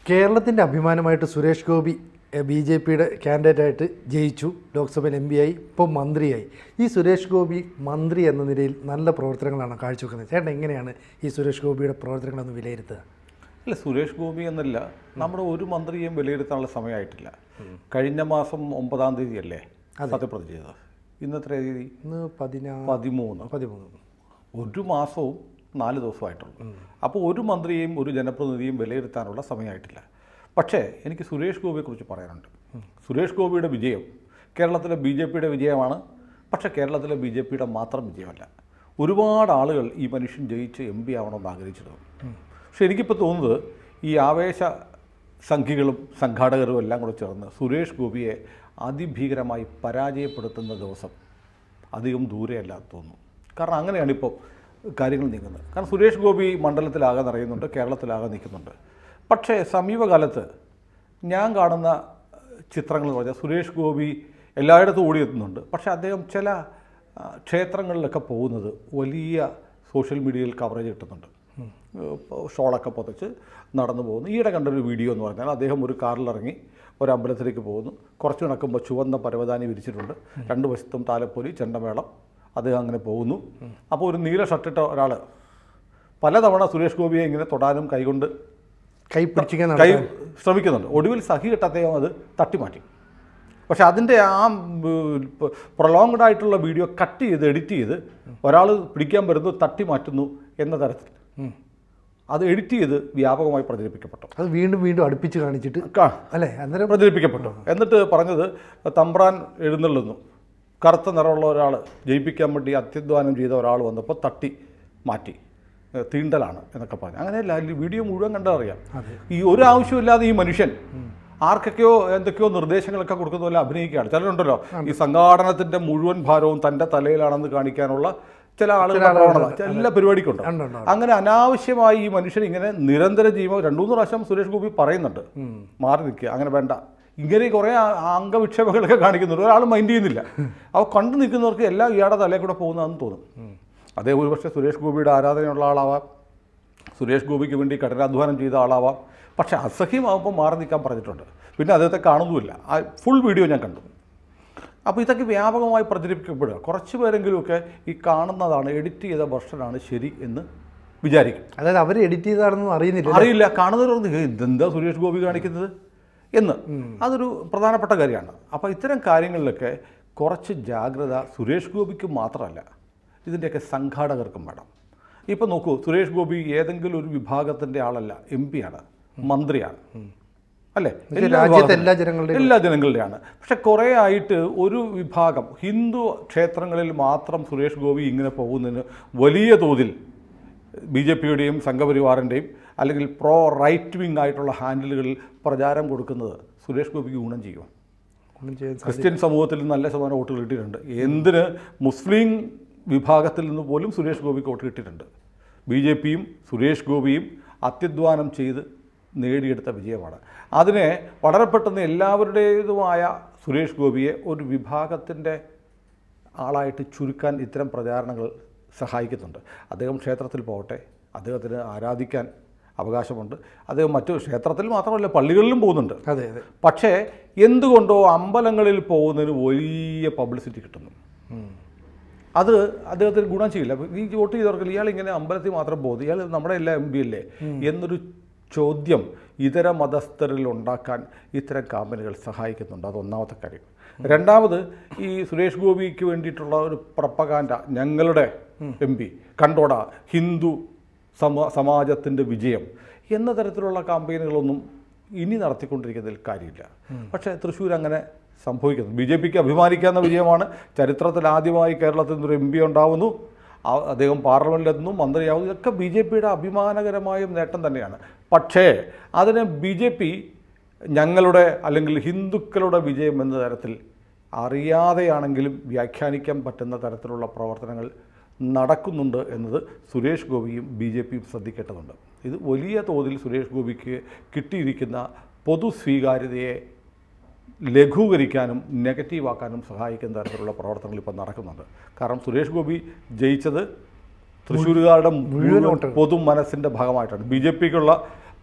കേരളത്തിൻ്റെ അഭിമാനമായിട്ട് സുരേഷ് ഗോപി ബി.ജെ.പിയുടെ കാൻഡിഡേറ്റായിട്ട് ജയിച്ചു, ലോക്സഭയിൽ എം.പി ആയി, ഇപ്പോൾ മന്ത്രിയായി. ഈ സുരേഷ് ഗോപി മന്ത്രി എന്ന നിലയിൽ നല്ല പ്രവർത്തനങ്ങളാണ് കാഴ്ചവെക്കുന്നത്. ചേട്ടൻ എങ്ങനെയാണ് ഈ സുരേഷ് ഗോപിയുടെ പ്രവർത്തനങ്ങളൊന്ന് വിലയിരുത്തുക? അല്ല, സുരേഷ് ഗോപി എന്നല്ല, നമ്മുടെ ഒരു മന്ത്രിയെയും വിലയിരുത്താനുള്ള സമയമായിട്ടില്ല. കഴിഞ്ഞ മാസം 9-ാം തീയതി അല്ലേ സത്യപ്രതിജ്ഞ ചെയ്തത്? ഇന്നത്തെ തീയതി? ഇന്ന് 13. ഒരു മാസവും 4 ദിവസമായിട്ടുള്ളൂ. അപ്പോൾ ഒരു മന്ത്രിയെയും ഒരു ജനപ്രതിനിധിയും വിലയിരുത്താനുള്ള സമയമായിട്ടില്ല. പക്ഷേ എനിക്ക് സുരേഷ് ഗോപിയെക്കുറിച്ച് പറയാനുണ്ട്. സുരേഷ് ഗോപിയുടെ വിജയം കേരളത്തിലെ ബി.ജെ.പിയുടെ വിജയമാണ്. പക്ഷേ കേരളത്തിലെ ബി.ജെ.പിയുടെ മാത്രം വിജയമല്ല. ഒരുപാട് ആളുകൾ ഈ മനുഷ്യൻ ജയിച്ച് എം.പി ആവണമെന്ന് ആഗ്രഹിച്ചിരുന്നു. പക്ഷേ എനിക്കിപ്പോൾ തോന്നുന്നത് ഈ ആവേശ സംഖ്യകളും സംഘാടകരും എല്ലാം കൂടെ ചേർന്ന് സുരേഷ് ഗോപിയെ അതിഭീകരമായി പരാജയപ്പെടുത്തുന്ന ദിവസം അധികം ദൂരെയല്ലാതെ തോന്നുന്നു. കാരണം അങ്ങനെയാണിപ്പോൾ കാര്യങ്ങൾ നീങ്ങുന്നത്. കാരണം സുരേഷ് ഗോപി മണ്ഡലത്തിലാകെ നിറയുന്നുണ്ട്, കേരളത്തിലാകെ നിൽക്കുന്നുണ്ട്. പക്ഷേ സമീപകാലത്ത് ഞാൻ കാണുന്ന ചിത്രങ്ങൾ പറഞ്ഞാൽ സുരേഷ് ഗോപി എല്ലായിടത്തും ഓടിയെത്തുന്നുണ്ട്. പക്ഷേ അദ്ദേഹം ചില ക്ഷേത്രങ്ങളിലൊക്കെ പോകുന്നത് വലിയ സോഷ്യൽ മീഡിയയിൽ കവറേജ് കിട്ടുന്നുണ്ട്. ഷോളൊക്കെ പൊതച്ച് നടന്നു പോകുന്നു. ഈയിടെ കണ്ടൊരു വീഡിയോ എന്ന് പറഞ്ഞാൽ അദ്ദേഹം ഒരു കാറിലിറങ്ങി ഒരു അമ്പലത്തിലേക്ക് പോകുന്നു. കുറച്ച് നടക്കുമ്പോൾ ചുവന്ന പരവതാനി വിരിച്ചിട്ടുണ്ട്, 2 വശത്തും താലപ്പൊലി, ചെണ്ടമേളം. അദ്ദേഹം അങ്ങനെ പോകുന്നു. അപ്പോൾ ഒരു നീല ഷർട്ടിട്ട ഒരാൾ പലതവണ സുരേഷ് ഗോപിയെ ഇങ്ങനെ തൊടാനും കൈകൊണ്ട് കൈ ശ്രമിക്കുന്നുണ്ട്. ഒടുവിൽ സഹി കെട്ട അദ്ദേഹം അത് തട്ടിമാറ്റി. പക്ഷെ അതിൻ്റെ ആ പ്രൊലോങ്ഡ് ആയിട്ടുള്ള വീഡിയോ കട്ട് ചെയ്ത് എഡിറ്റ് ചെയ്ത് ഒരാൾ പിടിക്കാൻ വരുന്നു, തട്ടി മാറ്റുന്നു എന്ന തരത്തിൽ അത് എഡിറ്റ് ചെയ്ത് വ്യാപകമായി പ്രചരിപ്പിക്കപ്പെട്ടു. അത് വീണ്ടും അടുപ്പിച്ച് കാണിച്ചിട്ട് അല്ലേ അന്നേരം പ്രചരിപ്പിക്കപ്പെട്ടു. എന്നിട്ട് പറഞ്ഞത് തമ്പ്രാൻ എഴുന്നള്ളുന്നു, കറുത്ത നിറമുള്ള ഒരാൾ ജയിപ്പിക്കാൻ വേണ്ടി അത്യധ്വാനം ചെയ്ത ഒരാൾ വന്നപ്പോൾ തട്ടി മാറ്റി, തീണ്ടലാണ് എന്നൊക്കെ പറഞ്ഞു. അങ്ങനെയല്ല, വീഡിയോ മുഴുവൻ കണ്ടറിയാം. ഈ ഒരു ആവശ്യമില്ലാതെ ഈ മനുഷ്യൻ ആർക്കൊക്കെയോ എന്തൊക്കെയോ നിർദ്ദേശങ്ങളൊക്കെ കൊടുക്കുന്ന പോലെ അഭിനയിക്കുകയാണ്. ചിലരുണ്ടല്ലോ ഈ സംഘാടനത്തിൻ്റെ മുഴുവൻ ഭാരവും തൻ്റെ തലയിലാണെന്ന് കാണിക്കാനുള്ള ചില ആളുകളുടെ പ്രവണത എല്ലാ പരിപാടിക്കുണ്ട്. അങ്ങനെ അനാവശ്യമായി ഈ മനുഷ്യൻ ഇങ്ങനെ നിരന്തരം ചെയ്യുമ്പോൾ 2-3 പ്രാവശ്യം സുരേഷ് ഗോപി പറയുന്നുണ്ട്, മാറി നിൽക്കുക, അങ്ങനെ വേണ്ട, ഇങ്ങനെ കുറേ അംഗവിക്ഷേപങ്ങളൊക്കെ കാണിക്കുന്നുണ്ട്. ഒരാൾ മൈൻഡ് ചെയ്യുന്നില്ല. അപ്പോൾ കണ്ടു നിൽക്കുന്നവർക്ക് എല്ലാം ഇയാളുടെ തലയിൽ കൂടെ പോകുന്നതെന്ന് തോന്നും. അദ്ദേഹം ഒരുപക്ഷെ സുരേഷ് ഗോപിയുടെ ആരാധനയുള്ള ആളാവാം, സുരേഷ് ഗോപിക്ക് വേണ്ടി കഠിനാധ്വാനം ചെയ്ത ആളാവാം. പക്ഷേ അസഹ്യമാകുമ്പോൾ മാറി നിൽക്കാൻ പറഞ്ഞിട്ടുണ്ട്. പിന്നെ അദ്ദേഹത്തെ കാണുന്നുമില്ല. ആ ഫുൾ വീഡിയോ ഞാൻ കണ്ടു. അപ്പോൾ ഇതൊക്കെ വ്യാപകമായി പ്രചരിപ്പിക്കപ്പെടുക. കുറച്ച് പേരെങ്കിലുമൊക്കെ ഈ കാണുന്നതാണ്, എഡിറ്റ് ചെയ്ത വെർഷനാണ് ശരി എന്ന് വിചാരിക്കും. അതായത് അവർ എഡിറ്റ് ചെയ്താണെന്നും അറിയില്ല. കാണുന്നവർ ഇതെന്താ സുരേഷ് ഗോപി കാണിക്കുന്നത് എന്ന്. അതൊരു പ്രധാനപ്പെട്ട കാര്യമാണ്. അപ്പോൾ ഇത്തരം കാര്യങ്ങളിലൊക്കെ കുറച്ച് ജാഗ്രത സുരേഷ് ഗോപിക്ക് മാത്രമല്ല, ഇതിൻ്റെയൊക്കെ സംഘാടകർക്കും വേണം. ഇപ്പോൾ നോക്കൂ, സുരേഷ് ഗോപി ഏതെങ്കിലും ഒരു വിഭാഗത്തിൻ്റെ ആളല്ല, എം.പി ആണ്, മന്ത്രിയാണ്, അല്ലേ? എല്ലാ ജനങ്ങളുടെയാണ്. പക്ഷെ കുറേ ആയിട്ട് ഒരു വിഭാഗം ഹിന്ദു ക്ഷേത്രങ്ങളിൽ മാത്രം സുരേഷ് ഗോപി ഇങ്ങനെ പോകുന്നതിന് വലിയ തോതിൽ ബി.ജെ.പിയുടെയും സംഘപരിവാറിൻ്റെയും അല്ലെങ്കിൽ പ്രോ റൈറ്റ് വിങ് ആയിട്ടുള്ള ഹാൻഡിലുകളിൽ പ്രചാരം കൊടുക്കുന്നത് സുരേഷ് ഗോപിക്ക് ഗുണം ചെയ്യും. ക്രിസ്ത്യൻ സമൂഹത്തിൽ നല്ല ശതമാനം വോട്ടുകൾ കിട്ടിയിട്ടുണ്ട്. എന്തിന് മുസ്ലിം വിഭാഗത്തിൽ നിന്ന് പോലും സുരേഷ് ഗോപിക്ക് വോട്ട് കിട്ടിയിട്ടുണ്ട്. ബി.ജെ.പിയും സുരേഷ് ഗോപിയും അത്യധ്വാനം ചെയ്ത് നേടിയെടുത്ത വിജയമാണ്. അതിനെ വളരെ പെട്ടെന്ന് എല്ലാവരുടേതുമായ സുരേഷ് ഗോപിയെ ഒരു വിഭാഗത്തിൻ്റെ ആളായിട്ട് ചുരുക്കാൻ ഇത്തരം പ്രചാരണങ്ങൾ സഹായിക്കുന്നുണ്ട്. അദ്ദേഹം ക്ഷേത്രത്തിൽ പോകട്ടെ, അദ്ദേഹത്തിന് ആരാധിക്കാൻ അവകാശമുണ്ട്. അദ്ദേഹം മറ്റു ക്ഷേത്രത്തിൽ മാത്രമല്ല പള്ളികളിലും പോകുന്നുണ്ട്. അതെ. പക്ഷേ എന്തുകൊണ്ടോ അമ്പലങ്ങളിൽ പോകുന്നതിന് വലിയ പബ്ലിസിറ്റി കിട്ടുന്നു. അത് അദ്ദേഹത്തിന് ഗുണം ചെയ്യില്ല. ഈ വോട്ട് ചെയ്തവർക്ക് ഇയാൾ ഇങ്ങനെ അമ്പലത്തിൽ മാത്രം പോകുന്നു, ഇയാൾ നമ്മുടെ എല്ലാ എം.പി അല്ലേ എന്നൊരു ചോദ്യം ഇതര മതസ്ഥരിൽ ഉണ്ടാക്കാൻ ഇത്തരം കാമ്പനികൾ സഹായിക്കുന്നുണ്ട്. അതൊന്നാമത്തെ കാര്യം. രണ്ടാമത്, ഈ സുരേഷ് ഗോപിക്ക് വേണ്ടിയിട്ടുള്ള ഒരു പ്രപ്പഗാൻഡ, ഞങ്ങളുടെ എം.പി കണ്ടോടാ ഹിന്ദു സമാജത്തിൻ്റെ വിജയം എന്ന തരത്തിലുള്ള കാമ്പയിനുകളൊന്നും ഇനി നടത്തിക്കൊണ്ടിരിക്കുന്നതിൽ കാര്യമില്ല. പക്ഷേ തൃശ്ശൂർ അങ്ങനെ സംഭവിക്കുന്നു. ബി.ജെ.പിക്ക് അഭിമാനിക്കാവുന്ന വിജയമാണ്. ചരിത്രത്തിൽ ആദ്യമായി കേരളത്തിൽ നിന്നൊരു എം.പി ഉണ്ടാവുന്നു, അദ്ദേഹം പാർലമെൻറ്റിലെത്തുന്നു, മന്ത്രിയാവുന്നു. ഇതൊക്കെ ബി.ജെ.പിയുടെ അഭിമാനകരമായ നേട്ടം തന്നെയാണ്. പക്ഷേ അതിന് ബി.ജെ.പി ഞങ്ങളുടെ അല്ലെങ്കിൽ ഹിന്ദുക്കളുടെ വിജയം എന്ന തരത്തിൽ അറിയാതെയാണെങ്കിലും വ്യാഖ്യാനിക്കാൻ പറ്റുന്ന തരത്തിലുള്ള പ്രവർത്തനങ്ങൾ നടക്കുന്നുണ്ട് എന്നത് സുരേഷ് ഗോപിയും ബി.ജെ.പിയും ശ്രദ്ധിക്കേണ്ടതുണ്ട്. ഇത് വലിയ തോതിൽ സുരേഷ് ഗോപിക്ക് കിട്ടിയിരിക്കുന്ന പൊതു സ്വീകാര്യതയെ ലഘൂകരിക്കാനും നെഗറ്റീവാക്കാനും സഹായിക്കുന്ന തരത്തിലുള്ള പ്രവർത്തനങ്ങൾ ഇപ്പോൾ നടക്കുന്നുണ്ട്. കാരണം സുരേഷ് ഗോപി ജയിച്ചത് തൃശ്ശൂരുകാരുടെ മുഴുവൻ പൊതു മനസ്സിൻ്റെ ഭാഗമായിട്ടാണ്. ബി.ജെ.പിക്കുള്ള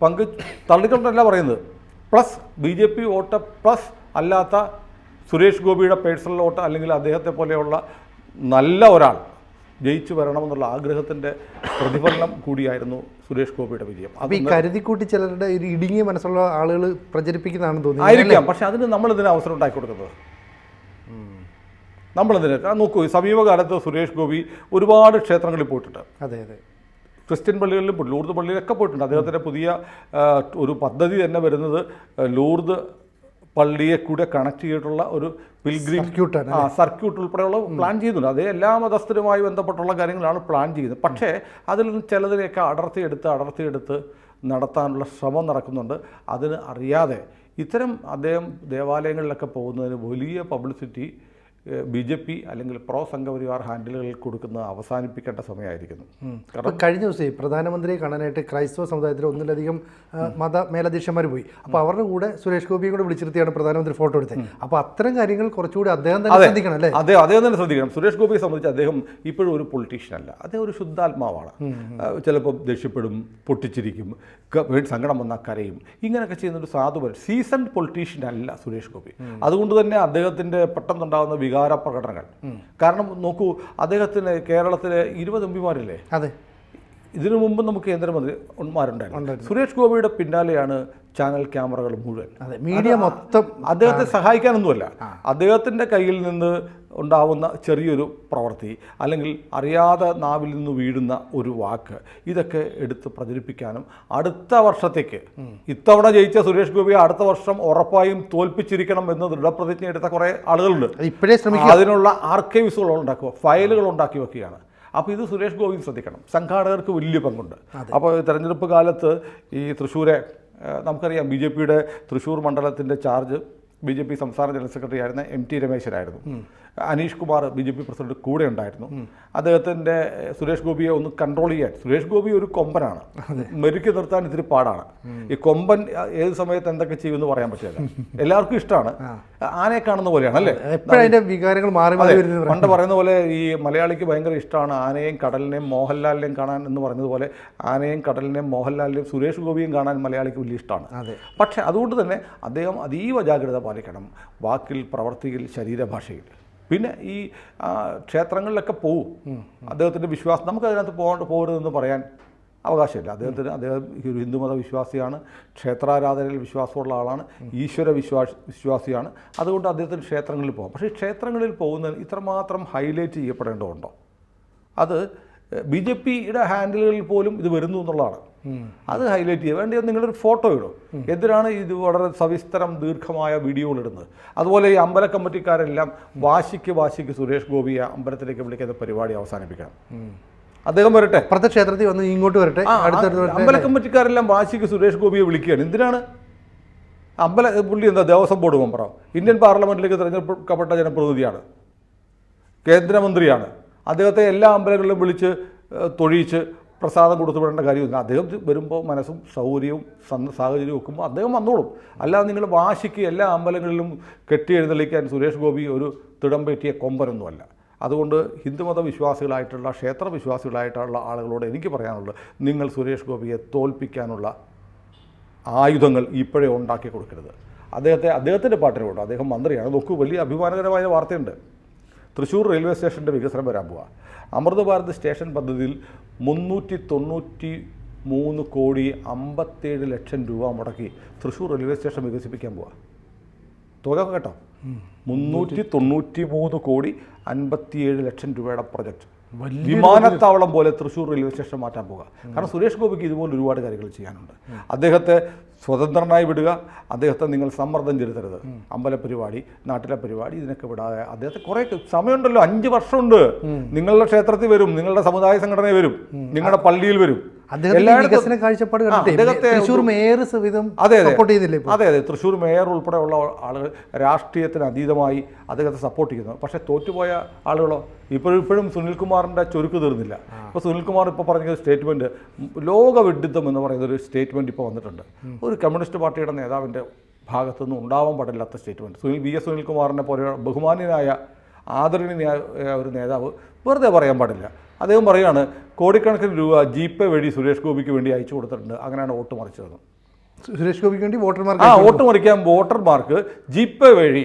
പങ്ക് തള്ളിക്കൊണ്ടല്ല പറയുന്നത്. പ്ലസ് BJP വോട്ട് പ്ലസ് അല്ലാത്ത സുരേഷ് ഗോപിയുടെ പേഴ്സണൽ വോട്ട് അല്ലെങ്കിൽ അദ്ദേഹത്തെ പോലെയുള്ള നല്ല ഒരാൾ ജയിച്ചു വരണമെന്നുള്ള ആഗ്രഹത്തിൻ്റെ പ്രതിഫലനം കൂടിയായിരുന്നു സുരേഷ് ഗോപിയുടെ വിജയം. അപ്പോൾ ഈ കരുതിക്കൂട്ടി ചിലരുടെ ഒരു ഇടുങ്ങിയ മനസ്സുള്ള ആളുകൾ പ്രചരിപ്പിക്കുന്നതാണെന്ന് തോന്നുന്നു. ആയിരിക്കാം, പക്ഷെ അതിന് നമ്മളിതിന് അവസരം ഉണ്ടാക്കി കൊടുക്കുന്നത്. നമ്മളതിന് നോക്കൂ, സമീപകാലത്ത് സുരേഷ് ഗോപി ഒരുപാട് ക്ഷേത്രങ്ങളിൽ പോയിട്ടുണ്ട്. അതെ അതെ, ക്രിസ്ത്യൻ പള്ളികളിലും ലൂർദ് പള്ളിയിലൊക്കെ പോയിട്ടുണ്ട്. അദ്ദേഹത്തിൻ്റെ പുതിയ ഒരു പദ്ധതി തന്നെ വരുന്നത് ലൂർദ് പള്ളിയെ കൂടെ കണക്ട് ചെയ്തിട്ടുള്ള ഒരു പിൽഗ്രിം സർക്യൂട്ട് ഉൾപ്പെടെയുള്ള പ്ലാൻ ചെയ്യുന്നുണ്ട്. അതേ എല്ലാ മതസ്ഥരുമായി ബന്ധപ്പെട്ടുള്ള കാര്യങ്ങളാണ് പ്ലാൻ ചെയ്യുന്നത്. പക്ഷേ അതിൽ നിന്ന് ചിലതിനെയൊക്കെ അടർത്തിയെടുത്ത് നടത്താനുള്ള ശ്രമം നടക്കുന്നുണ്ട്. അതിന് അറിയാതെ അദ്ദേഹം ദേവാലയങ്ങളിലൊക്കെ പോകുന്നതിന് വലിയ പബ്ലിസിറ്റി BJP അല്ലെങ്കിൽ പ്രോ സംഘപരിവാർ ഹാൻഡിലുകളിൽ കൊടുക്കുന്നത് അവസാനിപ്പിക്കേണ്ട സമയമായിരിക്കുന്നു. കാരണം കഴിഞ്ഞ ദിവസം പ്രധാനമന്ത്രിയെ കാണാനായിട്ട് ക്രൈസ്തവ സമുദായത്തിലെ ഒന്നിലധികം മത മേലധ്യക്ഷന്മാർ പോയി. അപ്പോൾ അവരുടെ കൂടെ സുരേഷ് ഗോപിയും കൂടെ വിളിച്ചിരുത്തിയാണ് പ്രധാനമന്ത്രി ഫോട്ടോ എടുത്തത്. അപ്പോൾ അത്തരം കാര്യങ്ങൾ കുറച്ചുകൂടി അദ്ദേഹം തന്നെ ശ്രദ്ധിക്കണം അല്ലേ? അദ്ദേഹം തന്നെ ശ്രദ്ധിക്കണം. സുരേഷ് ഗോപിയെ സംബന്ധിച്ച് അദ്ദേഹം ഇപ്പോഴും ഒരു പൊളിറ്റീഷ്യൻ അല്ല. അദ്ദേഹം ഒരു ശുദ്ധാത്മാവാണ്. ചിലപ്പോൾ ദേഷ്യപ്പെടും, പൊട്ടിച്ചിരിക്കും, സങ്കടം വന്നാൽ കരയും, ഇങ്ങനെയൊക്കെ ചെയ്യുന്നൊരു സാധുവൻ സീസൺ പൊളിറ്റീഷ്യൻ അല്ല സുരേഷ് ഗോപി. അതുകൊണ്ട് തന്നെ അദ്ദേഹത്തിൻ്റെ പെട്ടെന്നുണ്ടാകുന്ന വികാര പ്രകടനങ്ങൾ, കാരണം നോക്കൂ, അദ്ദേഹത്തിന് കേരളത്തിലെ 20 എംപിമാരില്ലേ? അതെ, ഇതിനു മുമ്പ് നമുക്ക് കേന്ദ്രമന്ത്രിമാരുണ്ടായിരുന്നു. സുരേഷ് ഗോപിയുടെ പിന്നാലെയാണ് ചാനൽ ക്യാമറകൾ മുഴുവൻ. മീഡിയ മൊത്തം അദ്ദേഹത്തെ സഹായിക്കാനൊന്നുമല്ല, അദ്ദേഹത്തിൻ്റെ കയ്യിൽ നിന്ന് ഉണ്ടാവുന്ന ചെറിയൊരു പ്രവൃത്തി അല്ലെങ്കിൽ അറിയാതെ നാവിൽ നിന്ന് വീഴുന്ന ഒരു വാക്ക്, ഇതൊക്കെ എടുത്ത് പ്രചരിപ്പിക്കാനും അടുത്ത വർഷത്തേക്ക് ഇത്തവണ ജയിച്ച സുരേഷ് ഗോപിയെ അടുത്ത വർഷം ഉറപ്പായും തോൽപ്പിച്ചിരിക്കണം എന്ന് ദൃഢപ്രതിജ്ഞ എടുത്ത കുറേ ആളുകളുണ്ട്. ഇപ്പോഴേ ശ്രമിക്കുക, അതിനുള്ള ആർക്കൈവ്സുകൾ ഉണ്ടാക്കുക, ഫയലുകൾ ഉണ്ടാക്കി വെക്കുകയാണ്. അപ്പോൾ ഇത് സുരേഷ് ഗോപിയും ശ്രദ്ധിക്കണം. സംഘാടകർക്ക് വലിയ പങ്കുണ്ട്. അപ്പോൾ തെരഞ്ഞെടുപ്പ് കാലത്ത് ഈ തൃശ്ശൂരെ നമുക്കറിയാം, BJPയുടെ തൃശ്ശൂർ മണ്ഡലത്തിൻ്റെ ചാർജ് BJP സംസ്ഥാന ജനറൽ സെക്രട്ടറി ആയിരുന്ന MT രമേശനായിരുന്നു. അനീഷ് കുമാർ BJP പ്രസിഡന്റ് കൂടെ ഉണ്ടായിരുന്നു. അദ്ദേഹത്തിൻ്റെ സുരേഷ് ഗോപിയെ ഒന്ന് കൺട്രോൾ ചെയ്യാൻ, സുരേഷ് ഗോപി ഒരു കൊമ്പനാണ്, മെരുക്കി നിർത്താൻ ഇത്തിരി പാടാണ്. ഈ കൊമ്പൻ ഏത് സമയത്ത് എന്തൊക്കെ ചെയ്യുമെന്ന് പറയാൻ പറ്റില്ല. എല്ലാവർക്കും ഇഷ്ടമാണ്, ആനയെ കാണുന്ന പോലെയാണ് അല്ലേ? വികാരങ്ങൾ മാറി പണ്ട് പറയുന്ന പോലെ ഈ മലയാളിക്ക് ഭയങ്കര ഇഷ്ടമാണ് ആനയെയും കടലിനെയും മോഹൻലാലിനെയും കാണാൻ എന്ന് പറഞ്ഞതുപോലെ ആനയും കടലിനെയും മോഹൻലാലിനെയും സുരേഷ് ഗോപിയും കാണാൻ മലയാളിക്ക് വലിയ ഇഷ്ടമാണ്. പക്ഷേ അതുകൊണ്ട് തന്നെ അദ്ദേഹം അതീവ ജാഗ്രത പാലിക്കണം, വാക്കിൽ, പ്രവർത്തിയിൽ, ശരീരഭാഷയിൽ. പിന്നെ ഈ ക്ഷേത്രങ്ങളിലൊക്കെ പോവും. അദ്ദേഹത്തിൻ്റെ വിശ്വാസം നമുക്കതിനകത്ത് പോകരുതെന്ന് പറയാൻ അവകാശമില്ല. അദ്ദേഹം ഒരു ഹിന്ദുമത വിശ്വാസിയാണ്, ക്ഷേത്രാരാധനയിൽ വിശ്വാസമുള്ള ആളാണ്, ഈശ്വര വിശ്വാസിയാണ്. അതുകൊണ്ട് അദ്ദേഹത്തിന് ക്ഷേത്രങ്ങളിൽ പോകാം. പക്ഷേ ക്ഷേത്രങ്ങളിൽ പോകുന്നതിന് ഇത്രമാത്രം ഹൈലൈറ്റ് ചെയ്യപ്പെടേണ്ടതുണ്ടോ? അത് BJPയുടെ ഹാൻഡിലുകളിൽ പോലും ഇത് വരുന്നു എന്നുള്ളതാണ്. അത് ഹൈലൈറ്റ് ചെയ്യുക. വേണ്ടി നിങ്ങളൊരു ഫോട്ടോ ഇടും. എന്തിനാണ് ഇത് വളരെ സവിസ്തരം ദീർഘമായ വീഡിയോകൾ ഇടുന്നത്? അതുപോലെ ഈ അമ്പല കമ്മിറ്റിക്കാരെല്ലാം വാശിക്ക് സുരേഷ് ഗോപിയെ അമ്പലത്തിലേക്ക് വിളിക്കുന്ന പരിപാടി അവസാനിപ്പിക്കണം. അദ്ദേഹം വരട്ടെ, അപ്പുറത്തെ ക്ഷേത്രത്തിൽ വന്ന് ഇങ്ങോട്ട് വരട്ടെ. അമ്പല കമ്മിറ്റിക്കാരെല്ലാം വാശിക്ക് സുരേഷ് ഗോപിയെ വിളിക്കുകയാണ്. എന്തിനാണ്? പുള്ളി എന്താ ദേവസ്വം ബോർഡ് മെമ്പറോ? ഇന്ത്യൻ പാർലമെന്റിലേക്ക് തിരഞ്ഞെടുക്കപ്പെട്ട ജനപ്രതിനിധിയാണ്, കേന്ദ്രമന്ത്രിയാണ്. അദ്ദേഹത്തെ എല്ലാ അമ്പലങ്ങളിലും വിളിച്ച് തൊഴിയിച്ച് പ്രസാദം കൊടുത്തു വിടേണ്ട കാര്യമില്ല. അദ്ദേഹം വരുമ്പോൾ മനസ്സും സൗകര്യവും സാഹചര്യവും വെക്കുമ്പോൾ അദ്ദേഹം വന്നോളും. അല്ലാതെ നിങ്ങൾ വാശിക്ക് എല്ലാ അമ്പലങ്ങളിലും കെട്ടി എഴുന്നള്ളിക്കാൻ സുരേഷ് ഗോപി ഒരു തിടമ്പേറ്റിയ കൊമ്പനൊന്നുമല്ല. അതുകൊണ്ട് ഹിന്ദുമത വിശ്വാസികളായിട്ടുള്ള, ക്ഷേത്ര വിശ്വാസികളായിട്ടുള്ള ആളുകളോട് എനിക്ക് പറയാനുള്ളത്, നിങ്ങൾ സുരേഷ് ഗോപിയെ തോൽപ്പിക്കാനുള്ള ആയുധങ്ങൾ ഇപ്പോഴേ ഉണ്ടാക്കി കൊടുക്കരുത്. അദ്ദേഹത്തിൻ്റെ പാട്ടിനോട്, അദ്ദേഹം മന്ത്രിയാണ്. നോക്കൂ, വലിയ അഭിമാനകരമായ വാർത്തയുണ്ട്. തൃശ്ശൂർ റെയിൽവേ സ്റ്റേഷൻ്റെ വികസനം വരാൻ പോവുക. അമൃത് ഭാരത് സ്റ്റേഷൻ പദ്ധതിയിൽ 393 കോടി 57 ലക്ഷം രൂപ മുടക്കി തൃശ്ശൂർ റെയിൽവേ സ്റ്റേഷൻ വികസിപ്പിക്കാൻ പോവുക. തുക കേട്ടോ, 393 കോടി 57 ലക്ഷം രൂപയുടെ പ്രൊജക്റ്റ്. വിമാനത്താവളം പോലെ തൃശ്ശൂർ റെയിൽവേ സ്റ്റേഷൻ മാറ്റാൻ പോകുക. കാരണം സുരേഷ് ഗോപിക്ക് ഇതുപോലെ ഒരുപാട് കാര്യങ്ങൾ ചെയ്യാനുണ്ട്. അദ്ദേഹത്തെ സ്വതന്ത്രനായി വിടുക, അദ്ദേഹത്തെ നിങ്ങൾ സമ്മർദ്ദം ചെലുത്തരുത്. അമ്പലപരിപാടി, നാട്ടിലെ പരിപാടി, ഇതിനൊക്കെ വിടാതെ അദ്ദേഹത്തെ കുറേ സമയമുണ്ടല്ലോ, 5 വർഷമുണ്ട്. നിങ്ങളുടെ ക്ഷേത്രത്തിൽ വരും, നിങ്ങളുടെ സമുദായ സംഘടനയിൽ വരും, നിങ്ങളുടെ പള്ളിയിൽ വരും. വികസന കാഴ്ചപ്പാട് തൃശ്ശൂർ മേയർ തൃശ്ശൂർ മേയർ ഉൾപ്പെടെയുള്ള ആളുകൾ രാഷ്ട്രീയത്തിന് അതീതമായി അദ്ദേഹത്തെ സപ്പോർട്ട് ചെയ്യുന്നു. പക്ഷേ തോറ്റുപോയ ആളുകളോ ഇപ്പോഴും സുനിൽകുമാറിൻ്റെ ചുരുക്ക് തീർന്നില്ല. ഇപ്പോൾ സുനിൽകുമാർ ഇപ്പോൾ പറഞ്ഞ സ്റ്റേറ്റ്മെൻറ്റ്, ലോകവിഡിത്തം എന്ന് പറയുന്നൊരു സ്റ്റേറ്റ്മെൻറ്റ് ഇപ്പോൾ വന്നിട്ടുണ്ട്. ഒരു കമ്മ്യൂണിസ്റ്റ് പാർട്ടിയുടെ നേതാവിൻ്റെ ഭാഗത്തുനിന്ന് ഉണ്ടാവാൻ പാടില്ലാത്ത സ്റ്റേറ്റ്മെൻറ്റ്. VS സുനിൽകുമാറിനെ പോലെ ബഹുമാന്യനായ ആദരണീയനായ ഒരു നേതാവ് വെറുതെ പറയാൻ പാടില്ല. അദ്ദേഹം പറയുകയാണ്, കോടിക്കണക്കിന് രൂപ GPay വഴി സുരേഷ് ഗോപിക്ക് വേണ്ടി അയച്ചു കൊടുത്തിട്ടുണ്ട്, അങ്ങനെയാണ് വോട്ട് മറിച്ചതെന്ന്. സുരേഷ് ഗോപിക്ക് വേണ്ടി വോട്ട് മറിക്കാൻ വോട്ടർമാർക്ക് ജിപേ വഴി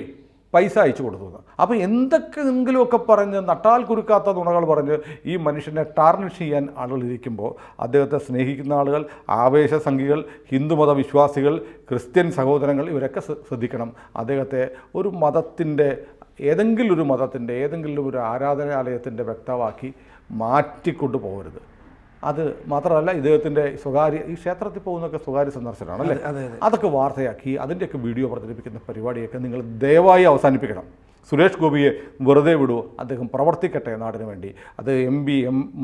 പൈസ അയച്ചു കൊടുത്തു. അപ്പോൾ എന്തൊക്കെയെങ്കിലുമൊക്കെ പറഞ്ഞ് നട്ടാൽ കുരുക്കാത്ത നുണകൾ പറഞ്ഞ് ഈ മനുഷ്യനെ ടാർണിഷ് ചെയ്യാൻ ആളുകൾ ഇരിക്കുമ്പോൾ അദ്ദേഹത്തെ സ്നേഹിക്കുന്ന ആളുകൾ, ആവേശസംഖികൾ, ഹിന്ദുമത വിശ്വാസികൾ, ക്രിസ്ത്യൻ സഹോദരങ്ങൾ ഇവരൊക്കെ ശ്രദ്ധിക്കണം. അദ്ദേഹത്തെ ഒരു മതത്തിൻ്റെ ഏതെങ്കിലും ഒരു ആരാധനാലയത്തിൻ്റെ വ്യക്തമാക്കി മാറ്റിക്കൊണ്ടു പോകരുത്. അത് മാത്രമല്ല, ഇദ്ദേഹത്തിൻ്റെ ഈ ക്ഷേത്രത്തിൽ പോകുന്നതൊക്കെ സ്വകാര്യ സന്ദർശനമാണ് അല്ലേ, അതൊക്കെ വാർത്തയാക്കി അതിൻ്റെയൊക്കെ വീഡിയോ പ്രചരിപ്പിക്കുന്ന പരിപാടിയൊക്കെ നിങ്ങൾ ദയവായി അവസാനിപ്പിക്കണം. സുരേഷ് ഗോപിയെ വെറുതെ വിടുമോ? അദ്ദേഹം പ്രവർത്തിക്കട്ടെ നാടിന് വേണ്ടി. അത്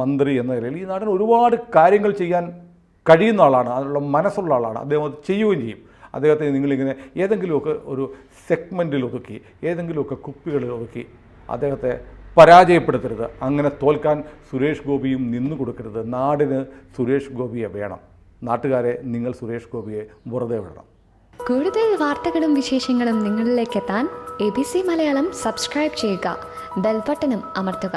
മന്ത്രി എന്ന നിലയിൽ ഈ നാടിന് ഒരുപാട് കാര്യങ്ങൾ ചെയ്യാൻ കഴിയുന്ന ആളാണ്, അതിനുള്ള മനസ്സുള്ള ആളാണ്. അദ്ദേഹം അത് ചെയ്യുകയും ചെയ്യും. അദ്ദേഹത്തെ നിങ്ങളിങ്ങനെ ഏതെങ്കിലുമൊക്കെ ഒരു സെഗ്മെൻറ്റിൽ ഒതുക്കി, ഏതെങ്കിലുമൊക്കെ കുപ്പികളിൽ ഒതുക്കി അദ്ദേഹത്തെ പരാജയപ്പെടുത്തരുത്. അങ്ങനെ തോൽക്കാൻ സുരേഷ് ഗോപിയും നിന്നു കൊടുക്കരുത്. നാടിന് സുരേഷ് ഗോപിയെ വേണം. നാട്ടുകാരെ, നിങ്ങൾ സുരേഷ് ഗോപിയെ വെറുതെ വിടണം. കൂടുതൽ വാർത്തകളും വിശേഷങ്ങളും നിങ്ങളിലേക്ക് എത്താൻ ABC മലയാളം സബ്സ്ക്രൈബ് ചെയ്യുക, ബെൽബട്ടനും അമർത്തുക.